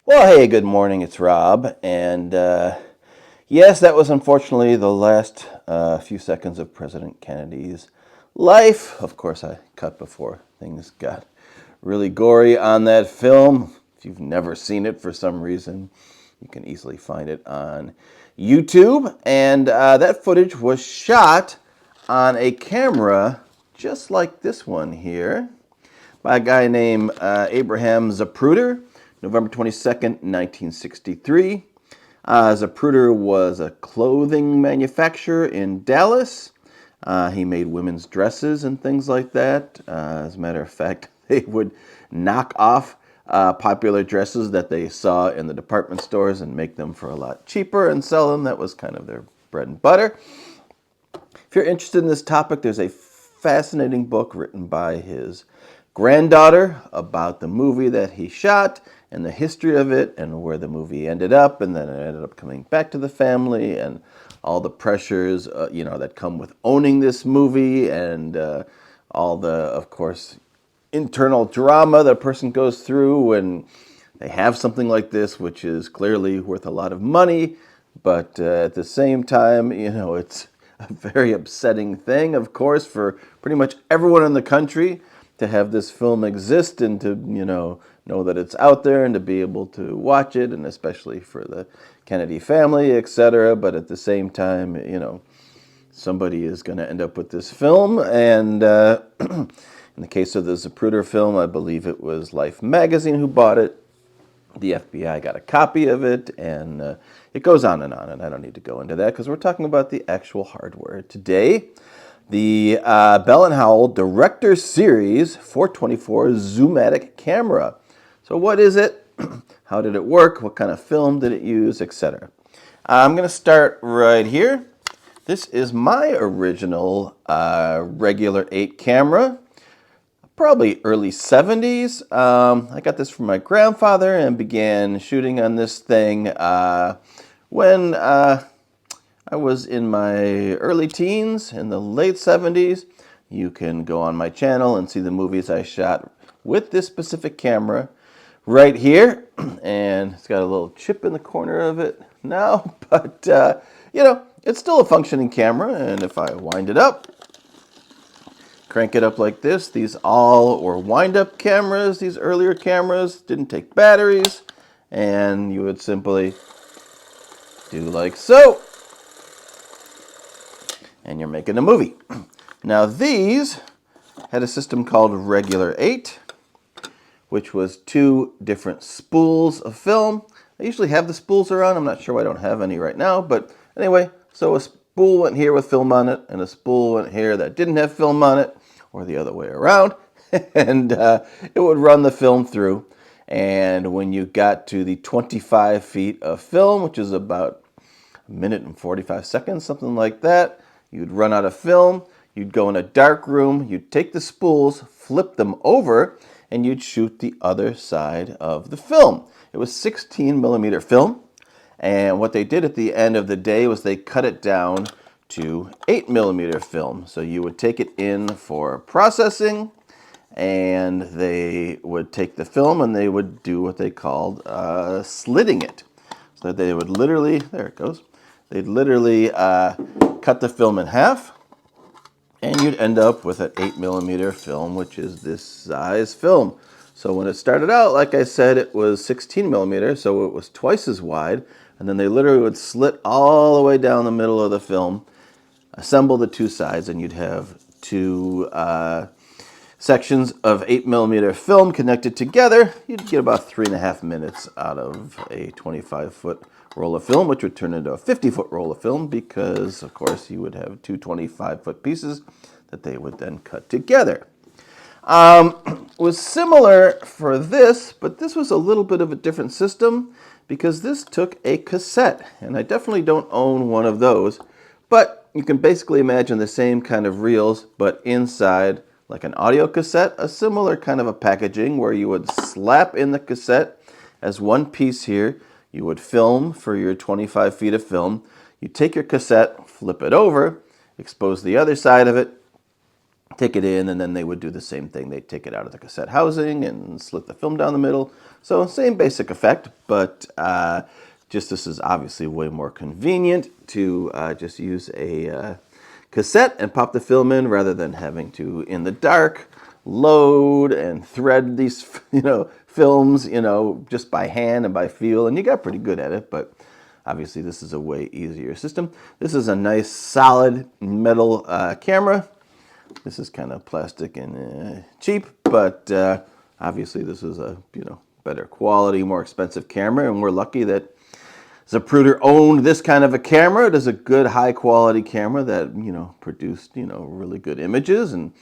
Well, hey, good morning. It's Rob. And yes, that was unfortunately the last few seconds of President Kennedy's life. Of course, I cut before things got really gory on that film. If you've never seen it for some reason, you can easily find it on YouTube. And that footage was shot on a camera just like this one here by a guy named Abraham Zapruder, November 22nd, 1963. Zapruder was a clothing manufacturer in Dallas. He made women's dresses and things like that. As a matter of fact, they would knock off popular dresses that they saw in the department stores and make them for a lot cheaper and sell them. That was kind of their bread and butter. If you're interested in this topic, there's a fascinating book written by his granddaughter about the movie that he shot and the history of it and where the movie ended up, and then it ended up coming back to the family and all the pressures that come with owning this movie and all the, of course, internal drama that a person goes through when they have something like this, which is clearly worth a lot of money, but at the same time, it's a very upsetting thing, of course, for pretty much everyone in the country to have this film exist and to, know that it's out there and to be able to watch it, and especially for the Kennedy family, etc. But at the same time, somebody is going to end up with this film. And in the case of the Zapruder film, I believe it was Life magazine who bought it. The FBI got a copy of it, and it goes on, and I don't need to go into that because we're talking about the actual hardware today. The Bell Howell Director Series 424 Zoomatic camera. So what is it? How did it work? What kind of film did it use, etc.? I'm going to start right here. This is my original regular 8 camera. Probably early 70s. I got this from my grandfather and began shooting on this thing when I was in my early teens, in the late 70s. You can go on my channel and see the movies I shot with this specific camera right here. And it's got a little chip in the corner of it now, but it's still a functioning camera. And if I wind it up, crank it up like this. These all were wind-up cameras. These earlier cameras didn't take batteries. And you would simply do like so. And you're making a movie. Now these had a system called Regular 8, which was 2 different spools of film. I usually have the spools around. I'm not sure why I don't have any right now. But anyway, so a spool went here with film on it, and a spool went here that didn't have film on it, or the other way around, and it would run the film through. And when you got to the 25 feet of film, which is about a minute and 45 seconds, something like that, you'd run out of film, you'd go in a dark room, you'd take the spools, flip them over, and you'd shoot the other side of the film. It was 16 millimeter film. And what they did at the end of the day was they cut it down to 8 millimeter film. So you would take it in for processing, and they would take the film and they would do what they called slitting it. So they would literally, there it goes, they'd literally cut the film in half, and you'd end up with an 8 millimeter film, which is this size film. So when it started out, like I said, it was 16 millimeter, so it was twice as wide. And then they literally would slit all the way down the middle of the film, assemble the 2 sides, and you'd have 2 sections of 8 millimeter film connected together. You'd get about 3.5 minutes out of a 25-foot roll of film, which would turn into a 50-foot roll of film because, of course, you would have 2 25-foot pieces that they would then cut together. It was similar for this, but this was a little bit of a different system because this took a cassette, and I definitely don't own one of those, but you can basically imagine the same kind of reels, but inside like an audio cassette, a similar kind of a packaging where you would slap in the cassette as one piece here. You would film for your 25 feet of film. You take your cassette, flip it over, expose the other side of it, take it in, and then they would do the same thing. They'd take it out of the cassette housing and slit the film down the middle. So same basic effect, but just this is obviously way more convenient to just use a cassette and pop the film in rather than having to, in the dark, load and thread these, films, just by hand and by feel. And you got pretty good at it, but obviously this is a way easier system. This is a nice solid metal camera. This is kind of plastic and cheap, but obviously this is a better quality, more expensive camera, and we're lucky that Zapruder owned this kind of a camera. It is a good, high-quality camera that produced really good images, and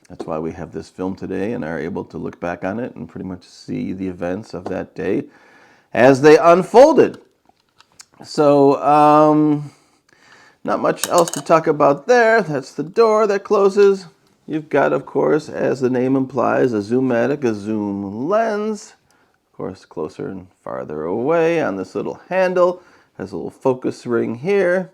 that's why we have this film today and are able to look back on it and pretty much see the events of that day as they unfolded. So, not much else to talk about there. That's the door that closes. You've got, of course, as the name implies, a Zoomatic, a zoom lens. Of course, closer and farther away on this little handle. Has a little focus ring here.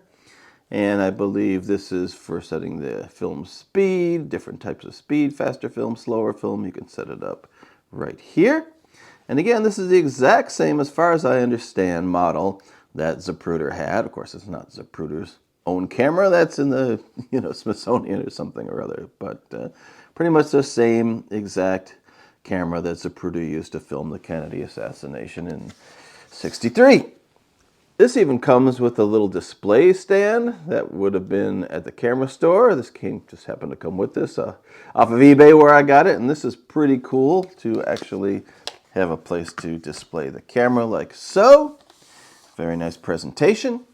And I believe this is for setting the film speed, different types of speed, faster film, slower film. You can set it up right here. And again, this is the exact same, as far as I understand, model that Zapruder had. Of course, it's not Zapruder's own camera. That's in the Smithsonian or something or other. But pretty much the same exact camera that Zapruder used to film the Kennedy assassination in '63. This even comes with a little display stand that would have been at the camera store. This just happened to come with this off of eBay where I got it. And this is pretty cool to actually have a place to display the camera like so. Very nice presentation.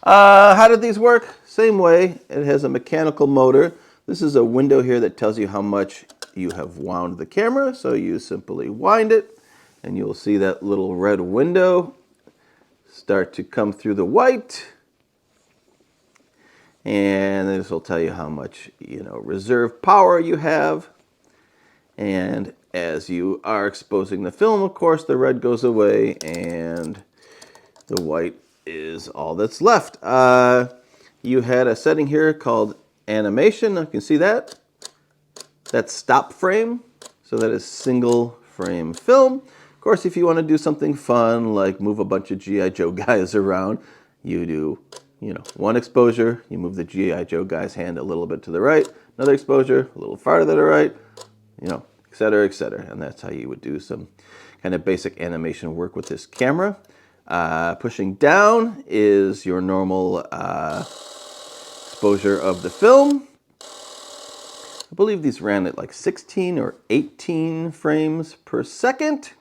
How did these work? Same way. It has a mechanical motor. This is a window here that tells you how much you have wound the camera. So you simply wind it, and you'll see that little red window start to come through the white. And this will tell you how much, reserve power you have. And as you are exposing the film, of course, the red goes away and the white is all that's left. You had a setting here called animation. You can see that. That's stop frame. So that is single frame film. Of course, if you want to do something fun, like move a bunch of G.I. Joe guys around, you do, one exposure. You move the G.I. Joe guy's hand a little bit to the right. Another exposure, a little farther to the right, et cetera, et cetera. And that's how you would do some kind of basic animation work with this camera. Pushing down is your normal exposure of the film. I believe these ran at like 16 or 18 frames per second.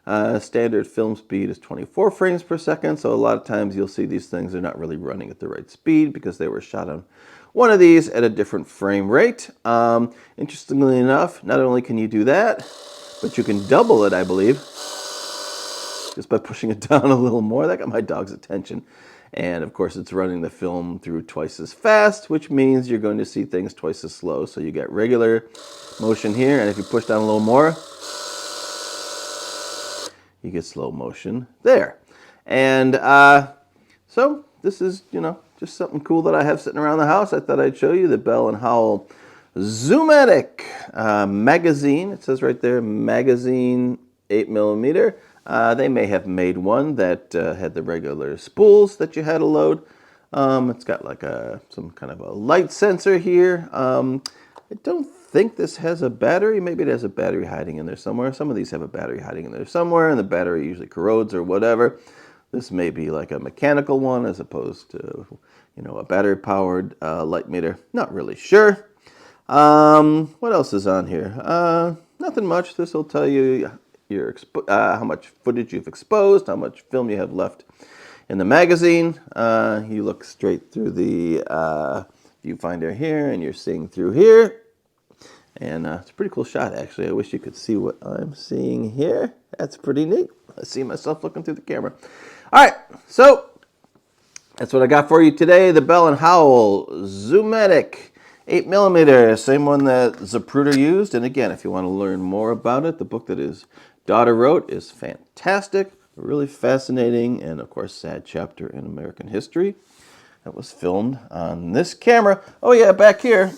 Standard film speed is 24 frames per second, so a lot of times you'll see these things are not really running at the right speed because they were shot on one of these at a different frame rate. Interestingly enough, not only can you do that, but you can double it, I believe, just by pushing it down a little more. That got my dog's attention. And of course, it's running the film through twice as fast, which means you're going to see things twice as slow. So you get regular motion here, and if you push down a little more, you get slow motion there. And so this is, just something cool that I have sitting around the house. I thought I'd show you the Bell Howell Zoomatic magazine. It says right there, magazine 8mm. They may have made one that had the regular spools that you had to load. It's got like some kind of a light sensor here. I don't think this has a battery. Maybe it has a battery hiding in there somewhere. Some of these have a battery hiding in there somewhere, and the battery usually corrodes or whatever. This may be like a mechanical one as opposed to, a battery-powered light meter. Not really sure. What else is on here? Nothing much. This will tell you how much footage you've exposed, how much film you have left in the magazine. You look straight through the viewfinder here, and you're seeing through here. And it's a pretty cool shot, actually. I wish you could see what I'm seeing here. That's pretty neat. I see myself looking through the camera. All right, so that's what I got for you today. The Bell Howell Zoomatic 8mm, same one that Zapruder used. And again, if you want to learn more about it, the book that his daughter wrote is fantastic, really fascinating, and of course, sad chapter in American history that was filmed on this camera. Oh yeah, back here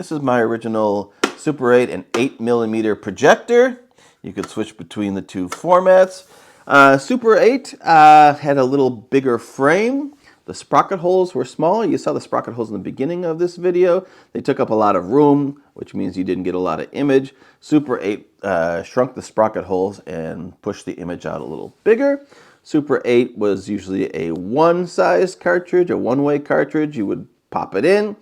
This is my original Super 8 and 8mm projector. You could switch between the two formats. Super 8 had a little bigger frame. The sprocket holes were smaller. You saw the sprocket holes in the beginning of this video. They took up a lot of room, which means you didn't get a lot of image. Super 8 shrunk the sprocket holes and pushed the image out a little bigger. Super 8 was usually a one-size cartridge, a one-way cartridge. You would pop it in,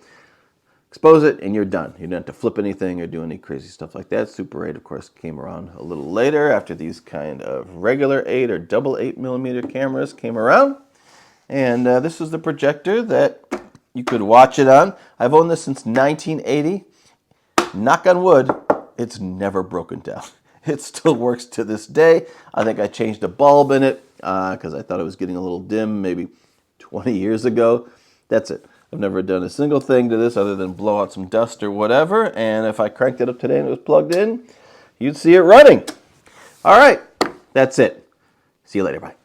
expose it, and you're done. You don't have to flip anything or do any crazy stuff like that. Super 8, of course, came around a little later after these kind of regular 8 or double 8mm cameras came around. And this is the projector that you could watch it on. I've owned this since 1980. Knock on wood, it's never broken down. It still works to this day. I think I changed a bulb in it because I thought it was getting a little dim maybe 20 years ago. That's it. I've never done a single thing to this other than blow out some dust or whatever. And if I cranked it up today and it was plugged in, you'd see it running. All right, that's it. See you later. Bye.